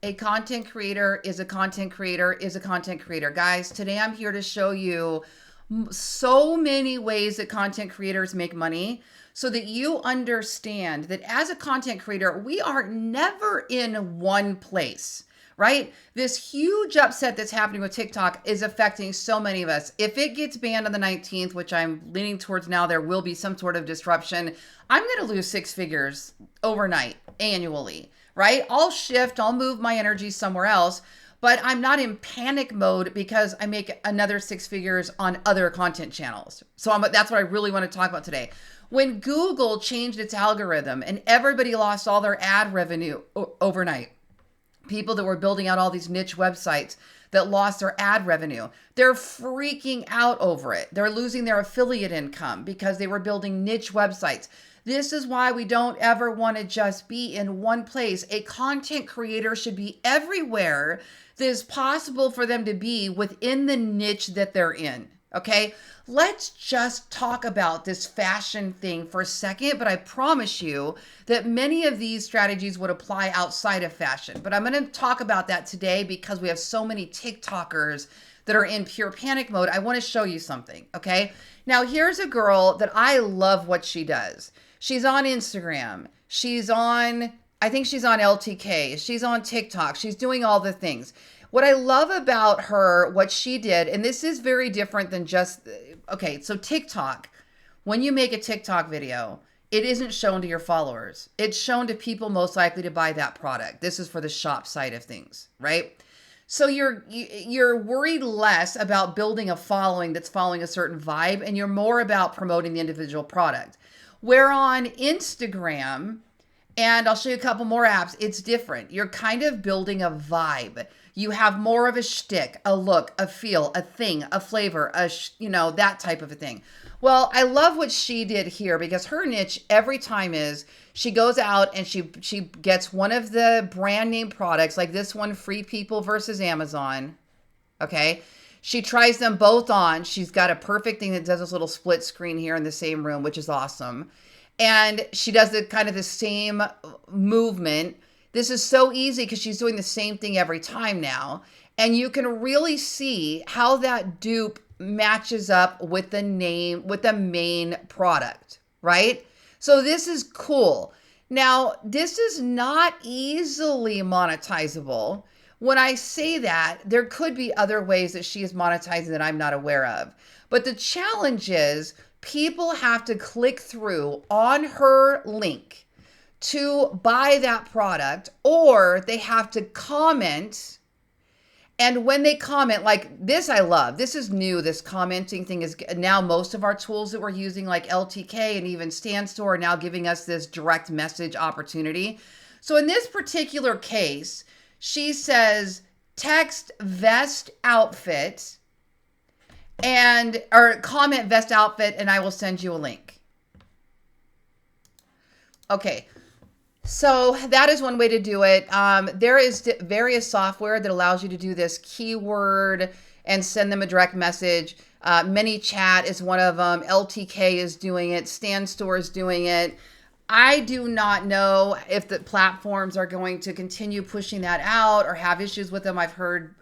A content creator is a content creator is a content creator. Guys, today I'm here to show you so many ways that content creators make money so that you understand that as a content creator, we are never in one place, right? This huge upset that's happening with TikTok is affecting so many of us. If it gets banned on the 19th, which I'm leaning towards now, there will be some sort of disruption. I'm going to lose six figures overnight, annually, right? I'll shift, I'll move my energy somewhere else, but I'm not in panic mode because I make another six figures on other content channels. So that's what I really want to talk about today. When Google changed its algorithm and everybody lost all their ad revenue overnight, people that were building out all these niche websites that lost their ad revenue, they're freaking out over it. They're losing their affiliate income because they were building niche websites. This is why we don't ever want to just be in one place. A content creator should be everywhere that is possible for them to be within the niche that they're in. Okay, let's just talk about this fashion thing for a second, but I promise you that many of these strategies would apply outside of fashion. But I'm going to talk about that today because we have so many TikTokers that are in pure panic mode. I want to show you something, okay? Now, here's a girl that I love what she does. She's on Instagram. I think she's on LTK. She's on TikTok. She's doing all the things. What I love about her, what she did, and this is very different than just, okay, so TikTok, when you make a TikTok video, it isn't shown to your followers. It's shown to people most likely to buy that product. This is for the shop side of things, right? So you're worried less about building a following that's following a certain vibe, and you're more about promoting the individual product. Where on Instagram, and I'll show you a couple more apps, it's different. You're kind of building a vibe. You have more of a shtick, a look, a feel, a thing, a flavor, that type of a thing. Well, I love what she did here because her niche every time is she goes out and she gets one of the brand name products like this one, Free People versus Amazon. Okay. She tries them both on. She's got a perfect thing that does this little split screen here in the same room, which is awesome. And she does the same movement. This is so easy because she's doing the same thing every time now. And you can really see how that dupe matches up with the name, with the main product, right? So this is cool. Now, this is not easily monetizable. When I say that, there could be other ways that she is monetizing that I'm not aware of. But the challenge is people have to click through on her link to buy that product, or they have to comment. And when they comment, like this, I love, this is new. This commenting thing is now most of our tools that we're using like LTK and even StanStore are now giving us this direct message opportunity. So in this particular case, she says, text vest outfit or comment vest outfit and I will send you a link. Okay. So that is one way to do it. There is various software that allows you to do this keyword and send them a direct message. ManyChat is one of them. LTK is doing it. StanStore is doing it. I do not know if the platforms are going to continue pushing that out or have issues with them. I've heard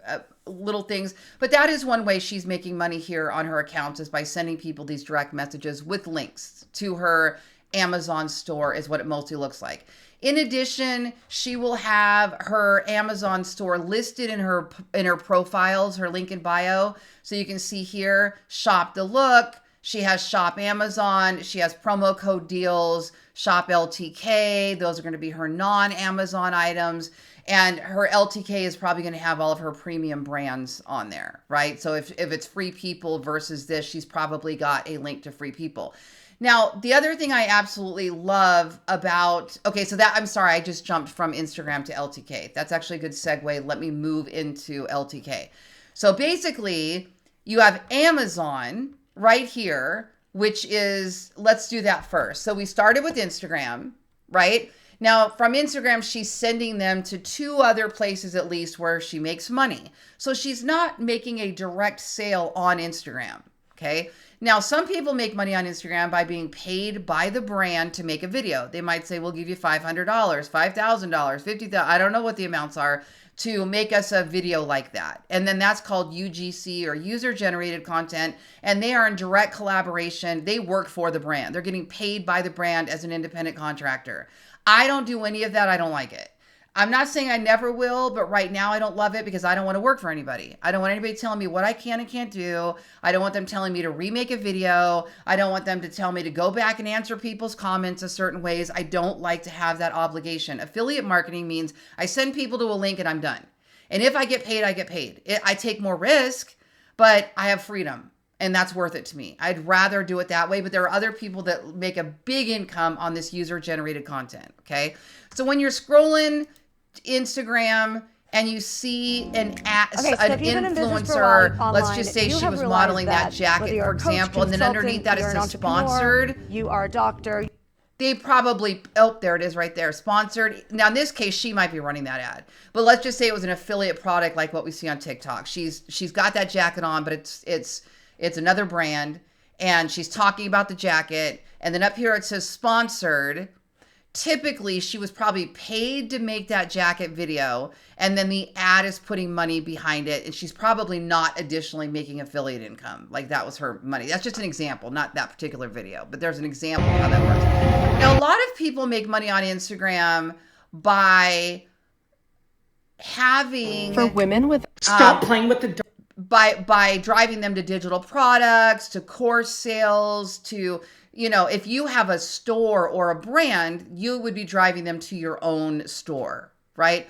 little things, but that is one way she's making money here on her account, is by sending people these direct messages with links to her Amazon store is what it mostly looks like. In addition, she will have her Amazon store listed in her profiles, her link in bio. So you can see here, shop the look. She has shop Amazon. She has promo code deals, shop LTK. Those are going to be her non-Amazon items. And her LTK is probably going to have all of her premium brands on there, right? So if it's Free People versus this, she's probably got a link to Free People. Now, the other thing I absolutely love about, okay, so that, I'm sorry, I just jumped from Instagram to LTK. That's actually a good segue. Let me move into LTK. So basically, you have Amazon right here, which is, let's do that first. So we started with Instagram, right? Now, from Instagram, she's sending them to two other places at least where she makes money. So she's not making a direct sale on Instagram. Okay. Now, some people make money on Instagram by being paid by the brand to make a video. They might say, we'll give you $500, $5,000, $50,000. I don't know what the amounts are to make us a video like that. And then that's called UGC, or user generated content. And they are in direct collaboration. They work for the brand. They're getting paid by the brand as an independent contractor. I don't do any of that. I don't like it. I'm not saying I never will, but right now I don't love it because I don't want to work for anybody. I don't want anybody telling me what I can and can't do. I don't want them telling me to remake a video. I don't want them to tell me to go back and answer people's comments a certain ways. I don't like to have that obligation. Affiliate marketing means I send people to a link and I'm done. And if I get paid, I get paid. I take more risk, but I have freedom. And that's worth it to me. I'd rather do it that way, but there are other people that make a big income on this user-generated content, okay? So when you're scrolling Instagram and you see an influencer, let's just say she was modeling that jacket, for example, and then underneath that it says sponsored. You are a doctor. They probably, oh, there it is right there, sponsored. Now, in this case, she might be running that ad. But let's just say it was an affiliate product like what we see on TikTok. She's got that jacket on, but it's another brand, and she's talking about the jacket. And then up here it says sponsored. Typically, she was probably paid to make that jacket video, and then the ad is putting money behind it, and she's probably not additionally making affiliate income. Like, that was her money. That's just an example, not that particular video, but there's an example of how that works. Now, a lot of people make money on Instagram by having... For women with... Stop playing with the... By driving them to digital products, to course sales, to... You know, if you have a store or a brand, you would be driving them to your own store, right?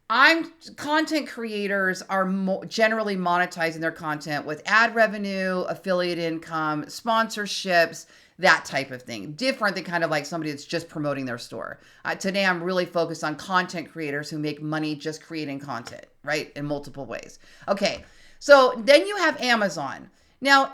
Content creators are generally monetizing their content with ad revenue, affiliate income, sponsorships, that type of thing. Different than kind of like somebody that's just promoting their store. Today, I'm really focused on content creators who make money just creating content, right? In multiple ways. Okay, so then you have Amazon. Now,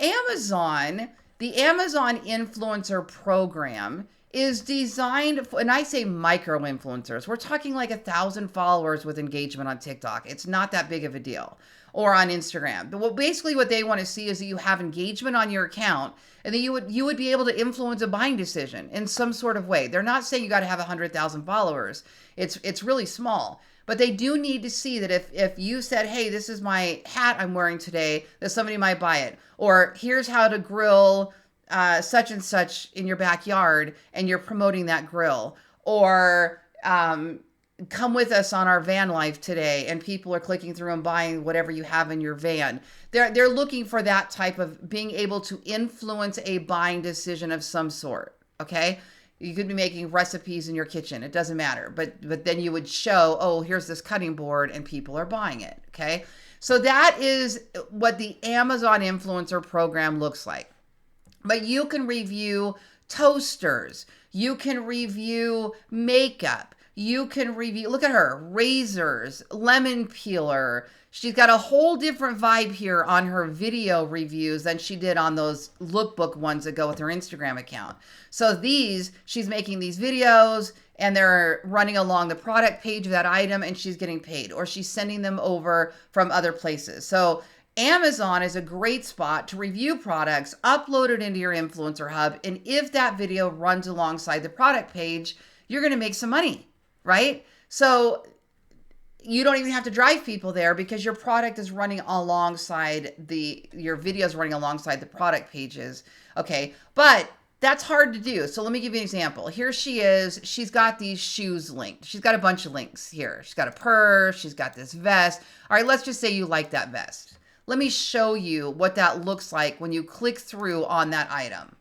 the Amazon influencer program is designed for, and I say micro influencers. We're talking like 1,000 followers with engagement on TikTok. It's not that big of a deal. Or on Instagram. But basically what they want to see is that you have engagement on your account, and that you would be able to influence a buying decision in some sort of way. They're not saying you got to have 100,000 followers. It's really small. But they do need to see that if you said, hey, this is my hat I'm wearing today, that somebody might buy it. Or here's how to grill such and such in your backyard, and you're promoting that grill. Or come with us on our van life today, and people are clicking through and buying whatever you have in your van. They're looking for that type of being able to influence a buying decision of some sort, okay? You could be making recipes in your kitchen. It doesn't matter. But then you would show, oh, here's this cutting board, and people are buying it. Okay. So that is what the Amazon influencer program looks like. But you can review toasters. You can review makeup. You can review, look at her, razors, lemon peeler. She's got a whole different vibe here on her video reviews than she did on those lookbook ones that go with her Instagram account. So she's making these videos, and they're running along the product page of that item, and she's getting paid, or she's sending them over from other places. So Amazon is a great spot to review products, upload it into your influencer hub, and if that video runs alongside the product page, you're going to make some money, right? So you don't even have to drive people there because your product is running alongside your video is running alongside the product pages. Okay. But that's hard to do. So let me give you an example. Here she is. She's got these shoes linked. She's got a bunch of links here. She's got a purse. She's got this vest. All right. Let's just say you like that vest. Let me show you what that looks like when you click through on that item.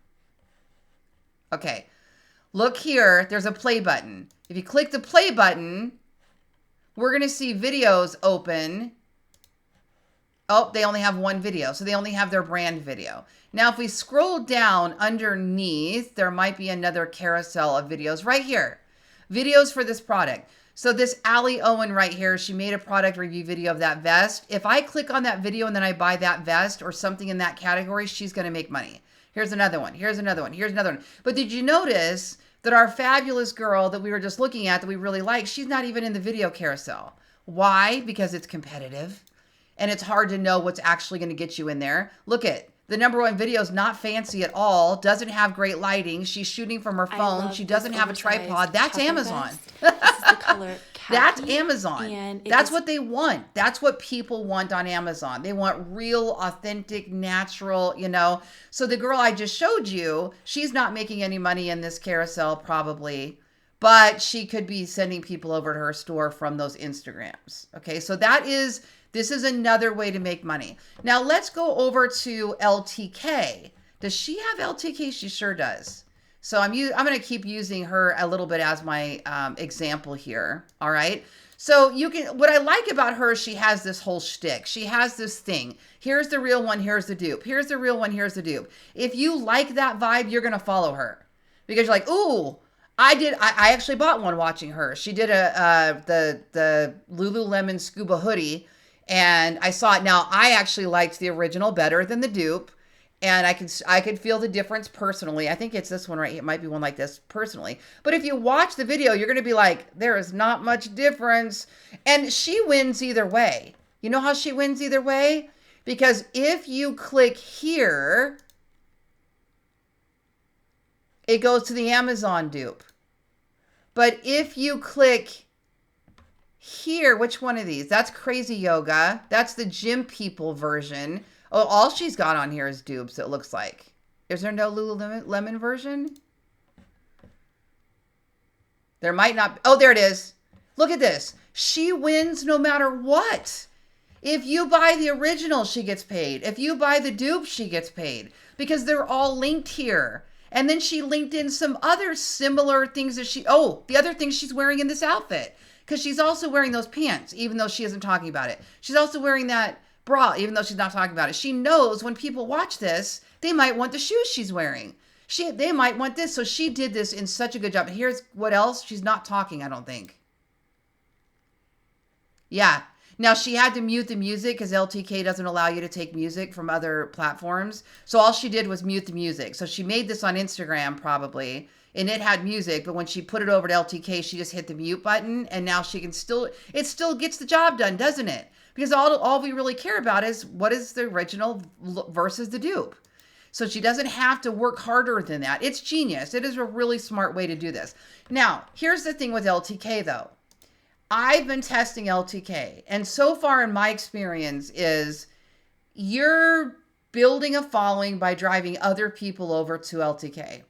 Okay. Look here. There's a play button. If you click the play button, we're going to see videos open. Oh, they only have one video. So they only have their brand video. Now, if we scroll down underneath, there might be another carousel of videos right here. Videos for this product. So this Allie Owen right here, she made a product review video of that vest. If I click on that video and then I buy that vest or something in that category, she's going to make money. Here's another one. Here's another one. Here's another one. But did you notice that our fabulous girl that we were just looking at that we really like, she's not even in the video carousel. Why? Because it's competitive and it's hard to know what's actually going to get you in there. Look at The number one video is not fancy at all, doesn't have great lighting. She's shooting from her phone. She doesn't have a tripod. That's Amazon. This is the color khaki. That's Amazon. And that's what they want. That's what people want on Amazon. They want real, authentic, natural, you know. So the girl I just showed you, she's not making any money in this carousel probably, but she could be sending people over to her store from those Instagrams. Okay, so this is another way to make money. Now let's go over to LTK. Does she have LTK? She sure does. So I'm going to keep using her a little bit as my example here. All right. So what I like about her, she has this whole shtick. She has this thing. Here's the real one. Here's the dupe. Here's the real one. Here's the dupe. If you like that vibe, you're going to follow her because you're like, ooh, I actually bought one watching her. She did the Lululemon scuba hoodie. And I saw it. Now, I actually liked the original better than the dupe. And I could feel the difference personally. I think it's this one right here. It might be one like this personally. But if you watch the video, you're going to be like, there is not much difference. And she wins either way. You know how she wins either way? Because if you click here, it goes to the Amazon dupe. But if you click here, which one of these? That's Crazy Yoga. That's the Gym People version. Oh, all she's got on here is dupes, it looks like. Is there no Lululemon version? There might not. Oh, there it is. Look at this. She wins no matter what. If you buy the original, she gets paid. If you buy the dupe, she gets paid. Because they're all linked here. And then she linked in some other similar things that the other things she's wearing in this outfit. Because she's also wearing those pants, even though she isn't talking about it. She's also wearing that bra, even though she's not talking about it. She knows when people watch this, they might want the shoes she's wearing. They might want this. So she did this in such a good job. Here's what else. She's not talking, I don't think. Yeah. Now, she had to mute the music because LTK doesn't allow you to take music from other platforms. So all she did was mute the music. So she made this on Instagram probably. And it had music, but when she put it over to LTK, she just hit the mute button, and now she can it still gets the job done, doesn't it? Because all we really care about is what is the original versus the dupe. So she doesn't have to work harder than that. It's genius. It is a really smart way to do this. Now, here's the thing with LTK though. I've been testing LTK, and so far in my experience is you're building a following by driving other people over to LTK.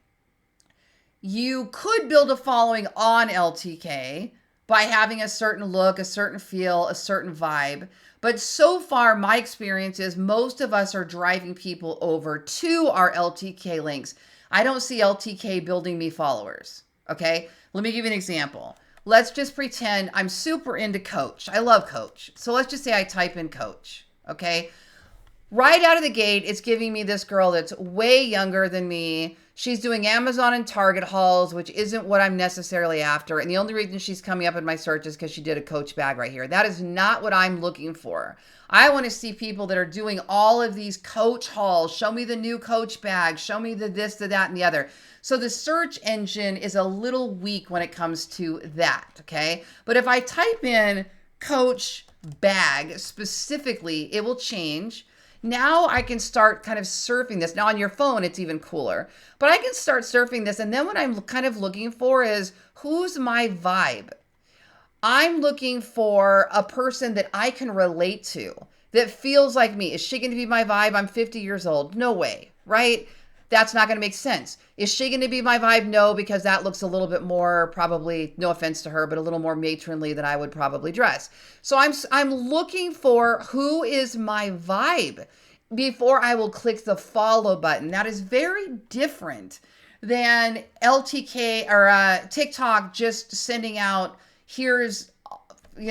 You could build a following on LTK by having a certain look, a certain feel, a certain vibe. But so far, my experience is most of us are driving people over to our LTK links. I don't see LTK building me followers. Okay, let me give you an example. Let's just pretend I'm super into Coach. I love Coach. So let's just say I type in Coach. Okay, right out of the gate, it's giving me this girl that's way younger than me. She's doing Amazon and Target hauls, which isn't what I'm necessarily after. And the only reason she's coming up in my search is because she did a Coach bag right here. That is not what I'm looking for. I want to see people that are doing all of these Coach hauls. Show me the new Coach bag. Show me the this, the that, and the other. So the search engine is a little weak when it comes to that, okay? But if I type in Coach bag specifically, it will change. Now I can start kind of surfing this. Now on your phone, it's even cooler. But I can start surfing this. And then what I'm kind of looking for is, who's my vibe? I'm looking for a person that I can relate to, that feels like me. Is she going to be my vibe? I'm 50 years old. No way, right? That's not going to make sense. Is she going to be my vibe? No, because that looks a little bit more, probably, no offense to her, but a little more matronly than I would probably dress. So I'm looking for who is my vibe before I will click the follow button. That is very different than LTK or TikTok just sending out, here's,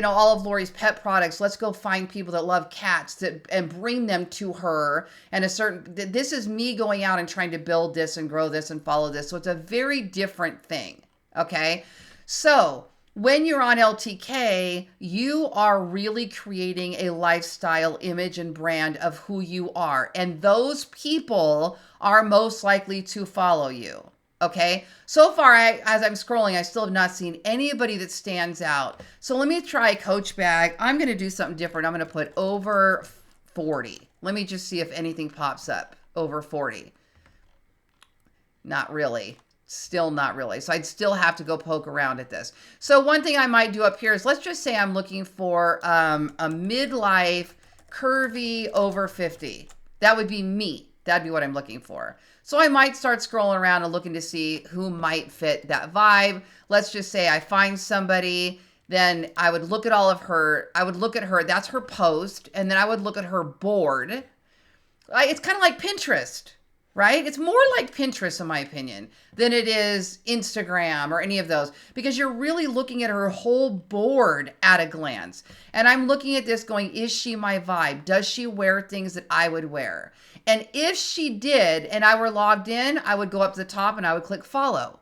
all of Lori's pet products. Let's go find people that love cats and bring them to her. And this is me going out and trying to build this and grow this and follow this. So it's a very different thing. Okay. So when you're on LTK, you are really creating a lifestyle image and brand of who you are. And those people are most likely to follow you. Okay, so far, as I'm scrolling, I still have not seen anybody that stands out. So let me try Coach bag. I'm going to do something different. I'm going to put over 40. Let me just see if anything pops up. over 40. Not really. Still not really. So I'd still have to go poke around at this. So one thing I might do up here is, let's just say I'm looking for a midlife curvy over 50. That would be me. That'd be what I'm looking for. So I might start scrolling around and looking to see who might fit that vibe. Let's just say I find somebody, then I would look at all of her. I would look at her. That's her post. And then I would look at her board. It's kind of like Pinterest. Right? It's more like Pinterest, in my opinion, than it is Instagram or any of those, because you're really looking at her whole board at a glance. And I'm looking at this going, is she my vibe? Does she wear things that I would wear? And if she did, and I were logged in, I would go up to the top and I would click follow.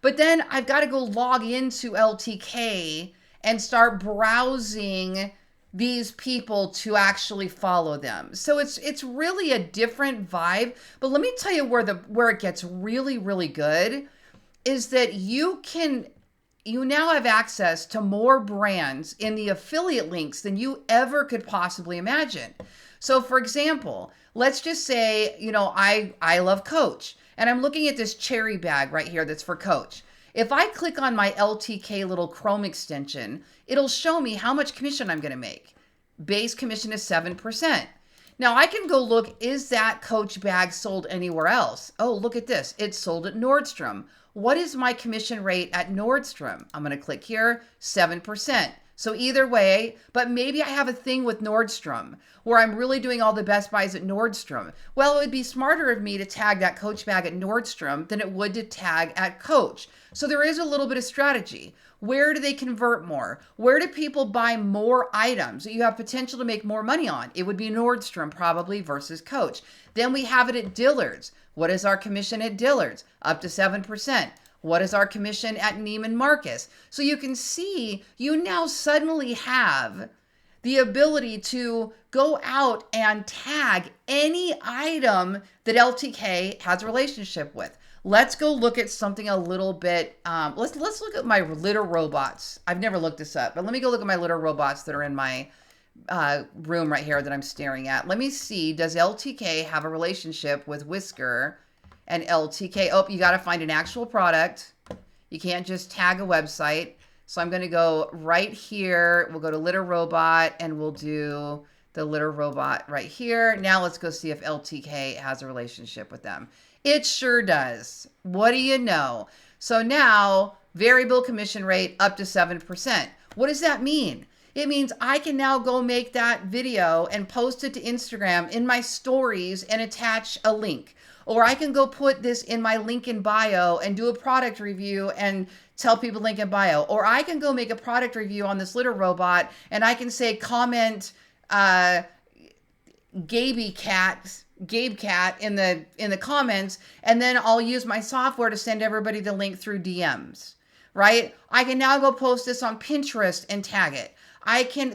But then I've got to go log into LTK and start browsing these people to actually follow them. So it's really a different vibe. But let me tell you where it gets really, really good is that you now have access to more brands in the affiliate links than you ever could possibly imagine. So for example, let's just say, I love Coach, and I'm looking at this cherry bag right here that's for Coach. If I click on my LTK little Chrome extension, it'll show me how much commission I'm going to make. Base commission is 7%. Now I can go look, is that Coach bag sold anywhere else? Oh, look at this. It's sold at Nordstrom. What is my commission rate at Nordstrom? I'm going to click here, 7%. So either way, but maybe I have a thing with Nordstrom where I'm really doing all the best buys at Nordstrom. Well, it would be smarter of me to tag that Coach bag at Nordstrom than it would to tag at Coach. So there is a little bit of strategy. Where do they convert more? Where do people buy more items that you have potential to make more money on? It would be Nordstrom probably versus Coach. Then we have it at Dillard's. What is our commission at Dillard's? Up to 7%. What is our commission at Neiman Marcus? So you can see you now suddenly have the ability to go out and tag any item that LTK has a relationship with. Let's go look at something a little bit. Let's look at my litter robots. I've never looked this up, but let me go look at my litter robots that are in my room right here that I'm staring at. Let me see. Does LTK have a relationship with Whisker and LTK? Oh, you got to find an actual product. You can't just tag a website. So I'm going to go right here. We'll go to litter robot and we'll do the litter robot right here. Now let's go see if LTK has a relationship with them. It sure does. What do you know? So now variable commission rate up to 7%. What does that mean? It means I can now go make that video and post it to Instagram in my stories and attach a link. Or I can go put this in my link in bio and do a product review and tell people link in bio. Or I can go make a product review on this litter robot and I can say comment Gabe Cat in the comments, and then I'll use my software to send everybody the link through DMs, right? I can now go post this on Pinterest and tag it.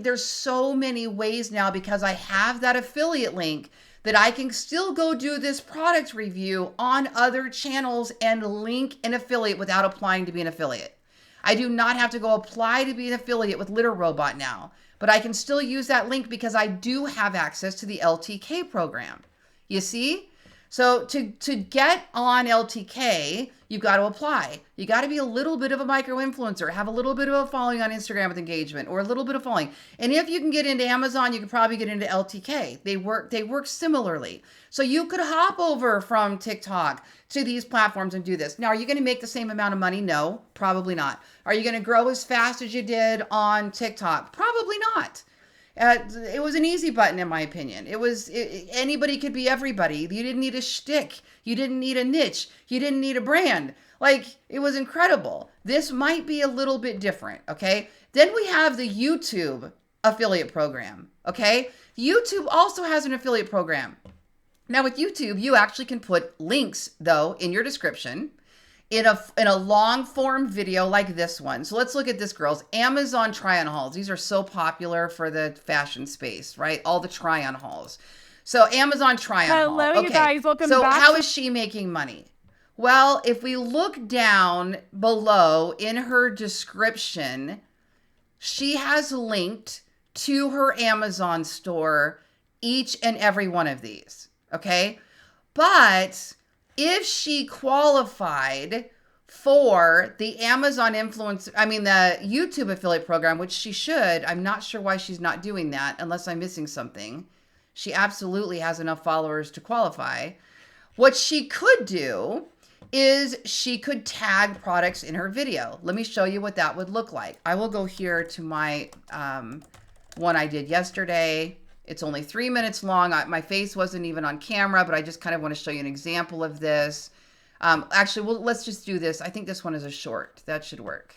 There's so many ways now because I have that affiliate link that I can still go do this product review on other channels and link an affiliate without applying to be an affiliate. I do not have to go apply to be an affiliate with Litter Robot now, but I can still use that link because I do have access to the LTK program. You see? So to get on LTK, you've got to apply. You got to be a little bit of a micro influencer, have a little bit of a following on Instagram with engagement, or a little bit of following. And if you can get into Amazon, you can probably get into LTK. They work similarly. So you could hop over from TikTok to these platforms and do this. Now, are you going to make the same amount of money? No, probably not. Are you going to grow as fast as you did on TikTok? Probably not. It was an easy button, in my opinion. Anybody could be everybody. You didn't need a shtick. You didn't need a niche. You didn't need a brand. It was incredible. This might be a little bit different, okay? Then we have the YouTube affiliate program, okay? YouTube also has an affiliate program. Now with YouTube, you actually can put links, though, in your description in a long form video like this one. So let's look at this, girls. Amazon try-on hauls. These are so popular for the fashion space, right? All the try-on hauls. So Amazon try-on haul. Hello, you guys. Welcome back. So how is she making money? Well, if we look down below in her description, she has linked to her Amazon store each and every one of these, okay? But if she qualified for the Amazon influencer, the YouTube affiliate program, which she should, I'm not sure why she's not doing that unless I'm missing something. She absolutely has enough followers to qualify. What she could do is she could tag products in her video. Let me show you what that would look like. I will go here to my one I did yesterday. It's only 3 minutes long. My face wasn't even on camera, but I just kind of want to show you an example of this. Actually, let's just do this. I think this one is a short. That should work.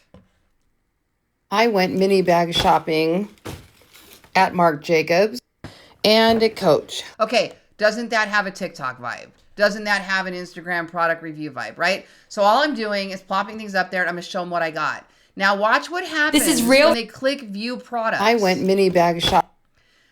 I went mini bag shopping at Marc Jacobs and at Coach. Okay, doesn't that have a TikTok vibe? Doesn't that have an Instagram product review vibe, right? So all I'm doing is plopping things up there and I'm gonna show them what I got. Now watch what happens This is real. when they click view products. I went mini bag shop.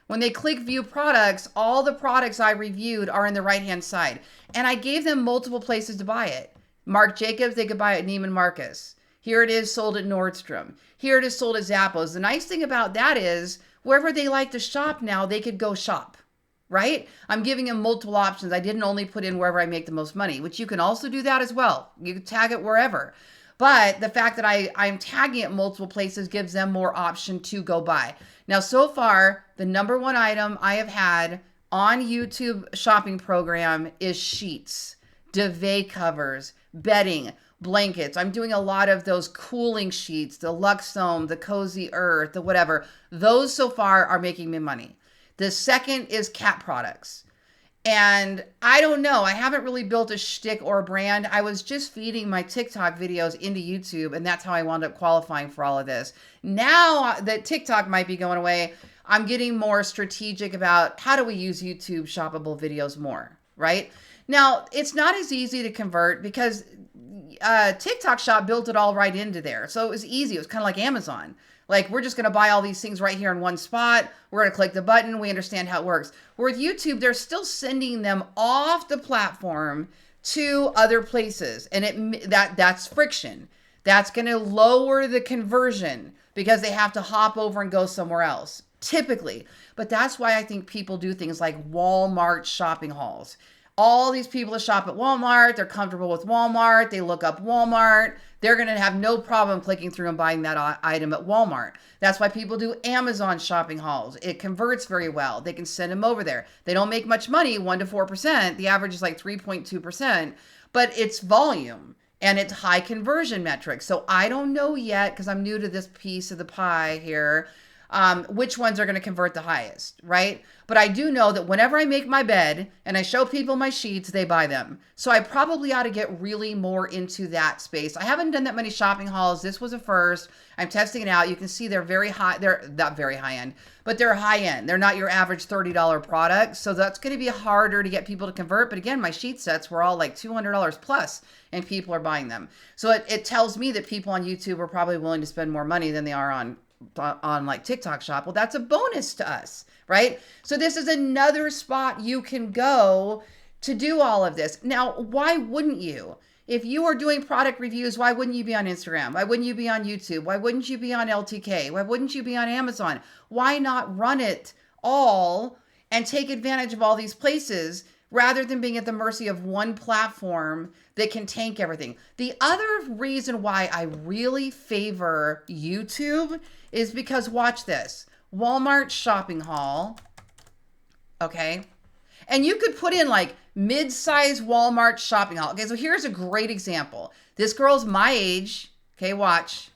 When they click view products, all the products I reviewed are in the right-hand side. And I gave them multiple places to buy it. Marc Jacobs, they could buy it at Neiman Marcus. Here it is sold at Nordstrom. Here it is sold at Zappos. The nice thing about that is wherever they like to shop now, they could go shop. Right? I'm giving them multiple options. I didn't only put in wherever I make the most money, which you can also do that as well. You can tag it wherever. But the fact that I'm tagging it multiple places gives them more option to go buy. Now, so far, the number one item I have had on YouTube shopping program is sheets, duvet covers, bedding, blankets. I'm doing a lot of those cooling sheets, the Luxome, the Cozy Earth, the whatever. Those so far are making me money. The second is cat products. And I don't know, I haven't really built a shtick or a brand. I was just feeding my TikTok videos into YouTube, and that's how I wound up qualifying for all of this. Now that TikTok might be going away, I'm getting more strategic about how do we use YouTube shoppable videos more, right? Now, it's not as easy to convert because TikTok Shop built it all right into there. So it was easy. It was kind of like Amazon. Like, we're just going to buy all these things right here in one spot. We're going to click the button. We understand how it works. Where with YouTube, they're still sending them off the platform to other places. And that's friction. That's going to lower the conversion because they have to hop over and go somewhere else, typically. But that's why I think people do things like Walmart shopping hauls. All these people that shop at Walmart, they're comfortable with Walmart. They look up Walmart. They're going to have no problem clicking through and buying that item at Walmart. That's why people do Amazon shopping hauls. It converts very well. They can send them over there. They don't make much money, 1 to 4%. The average is like 3.2%, but it's volume and it's high conversion metrics. So I don't know yet, because I'm new to this piece of the pie here, which ones are going to convert the highest, right? But I do know that whenever I make my bed and I show people my sheets, they buy them. So I probably ought to get really more into that space. I haven't done that many shopping hauls. This was a first. I'm testing it out. You can see they're very high. They're not very high end, but they're high end. They're not your average $30 product. So that's going to be harder to get people to convert. But again, my sheet sets were all like $200 plus and people are buying them. So it tells me that people on YouTube are probably willing to spend more money than they are on like TikTok Shop. Well, that's a bonus to us, right? So this is another spot you can go to do all of this. Now, why wouldn't you? If you are doing product reviews, why wouldn't you be on Instagram? Why wouldn't you be on YouTube? Why wouldn't you be on LTK? Why wouldn't you be on Amazon? Why not run it all and take advantage of all these places rather than being at the mercy of one platform that can tank everything? The other reason why I really favor YouTube is because, watch this, Walmart shopping haul, okay? And you could put in like mid-size Walmart shopping haul. Okay, so here's a great example. This girl's my age. Okay, watch.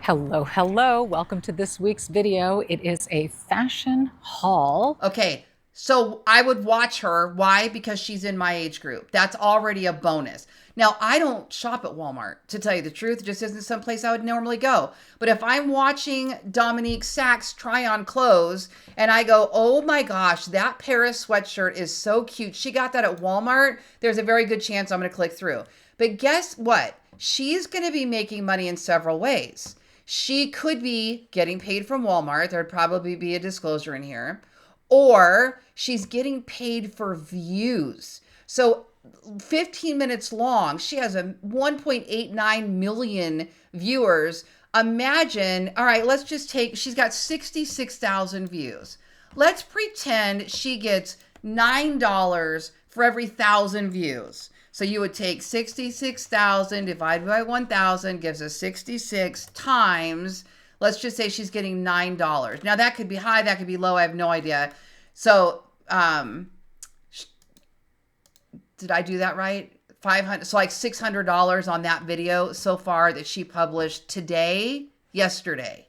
Hello, hello. Welcome to this week's video. It is a fashion haul. Okay, so I would watch her. Why? Because she's in my age group. That's already a bonus. Now, I don't shop at Walmart, to tell you the truth. It just isn't someplace I would normally go. But if I'm watching Dominique Sachs try on clothes and I go, oh my gosh, that Paris sweatshirt is so cute. She got that at Walmart. There's a very good chance I'm going to click through. But guess what? She's going to be making money in several ways. She could be getting paid from Walmart. There'd probably be a disclosure in here. Or she's getting paid for views. So 15 minutes long, she has a 1.89 million viewers. Imagine, all right, let's just take, she's got 66,000 views. Let's pretend she gets $9 for every 1,000 views. So you would take 66,000 divided by 1,000 gives us 66 times, let's just say she's getting $9. Now that could be high, that could be low, I have no idea. So, did I do that right? 500, so like $600 on that video so far that she published yesterday.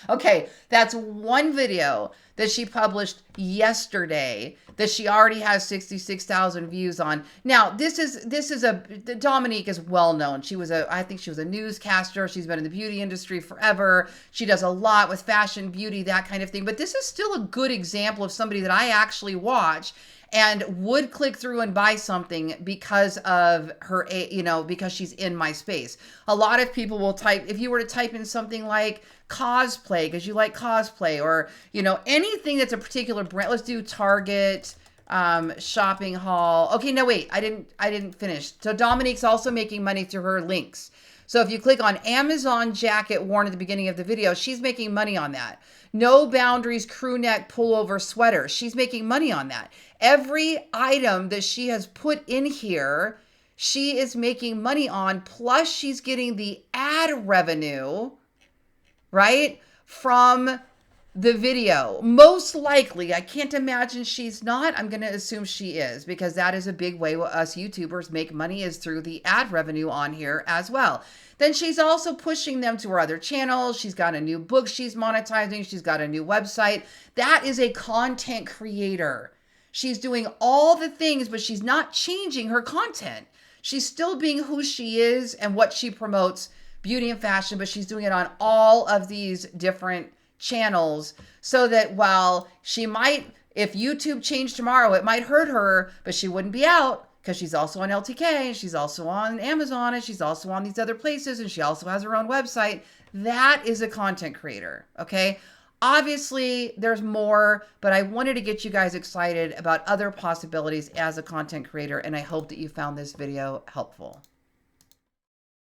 Okay, that's one video that she published yesterday that she already has 66,000 views on. Now, Dominique is well known. I think she was a newscaster. She's been in the beauty industry forever. She does a lot with fashion, beauty, that kind of thing. But this is still a good example of somebody that I actually watch and would click through and buy something because of her, because she's in my space. A lot of people will if you were to type in something like cosplay, because you like cosplay, or, anything that's a particular brand. Let's do Target, shopping haul. Okay, no, wait, I didn't finish. So Dominique's also making money through her links. So if you click on Amazon jacket worn at the beginning of the video, she's making money on that. No Boundaries crew neck pullover sweater. She's making money on that. Every item that she has put in here, she is making money on. Plus she's getting the ad revenue, right, from the video. Most likely, I can't imagine she's not. I'm going to assume she is, because that is a big way us YouTubers make money, is through the ad revenue on here as well. Then she's also pushing them to her other channels. She's got a new book she's monetizing. She's got a new website. That is a content creator. She's doing all the things, but she's not changing her content. She's still being who she is and what she promotes, beauty and fashion, but she's doing it on all of these different channels, so that while she might, if YouTube changed tomorrow, it might hurt her, but she wouldn't be out, because she's also on LTK, and she's also on Amazon, and she's also on these other places, and she also has her own website. That is a content creator, okay? Obviously, there's more, but I wanted to get you guys excited about other possibilities as a content creator, and I hope that you found this video helpful.